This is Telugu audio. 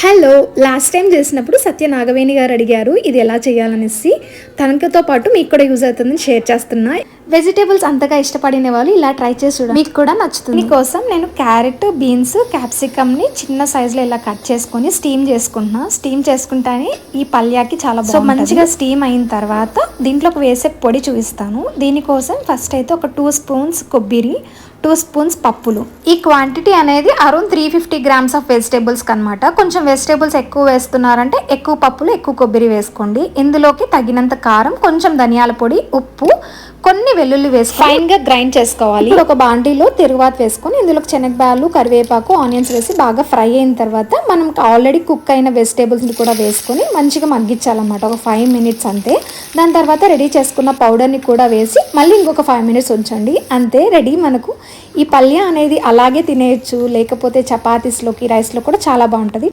హలో, లాస్ట్ టైం చేసినప్పుడు సత్య నాగవేణి గారు అడిగారు ఇది ఎలా చేయాలనేసి. తనతో పాటు మీకు కూడా యూజ్ అవుతుందని షేర్ చేస్తున్నా. వెజిటేబుల్స్ అంతగా ఇష్టపడిన వాళ్ళు ఇలా ట్రై చేసి చూడండి, మీకు కూడా నచ్చుతుంది. దీనికోసం నేను క్యారెట్, బీన్స్, క్యాప్సికమ్ని చిన్న సైజులో ఇలా కట్ చేసుకొని స్టీమ్ చేసుకుంటున్నా. స్టీమ్ చేసుకుంటానే ఈ పల్యాకి చాలా బాగుంటుంది. సో మంచిగా స్టీమ్ అయిన తర్వాత దీంట్లోకి వేసే పొడి చూపిస్తాను. దీనికోసం ఫస్ట్ అయితే ఒక 2 స్పూన్స్ కొబ్బరి, 2 స్పూన్స్ పప్పులు. ఈ క్వాంటిటీ అనేది అరౌండ్ 350 గ్రామ్స్ ఆఫ్ వెజిటేబుల్స్ అనమాట. కొంచెం వెజిటేబుల్స్ ఎక్కువ వేస్తున్నారంటే ఎక్కువ పప్పులు, ఎక్కువ కొబ్బరి వేసుకోండి. ఇందులోకి తగినంత కారం, కొంచెం ధనియాల పొడి, ఉప్పు, కొన్ని వెల్లుల్లి వేసుకొని ఫైన్ గా గ్రైండ్ చేసుకోవాలి. ఒక బాండీలో తిరుగుబాతు వేసుకొని ఇందులోకి శనగబాలు, కరివేపాకు, ఆనియన్స్ వేసి బాగా ఫ్రై అయిన తర్వాత మనం ఆల్రెడీ కుక్ అయిన వెజిటేబుల్స్ కూడా వేసుకొని మంచిగా మగ్గించాలన్నమాట. ఒక 5 మినిట్స్ అంతే. దాని తర్వాత రెడీ చేసుకున్న పౌడర్ని కూడా వేసి మళ్ళీ ఇంకొక 5 మినిట్స్ ఉంచండి. అంతే, రెడీ. మనకు ఈ పల్య అనేది అలాగే తినేయచ్చు, లేకపోతే చపాతీస్లోకి, రైస్లో కూడా చాలా బాగుంటుంది.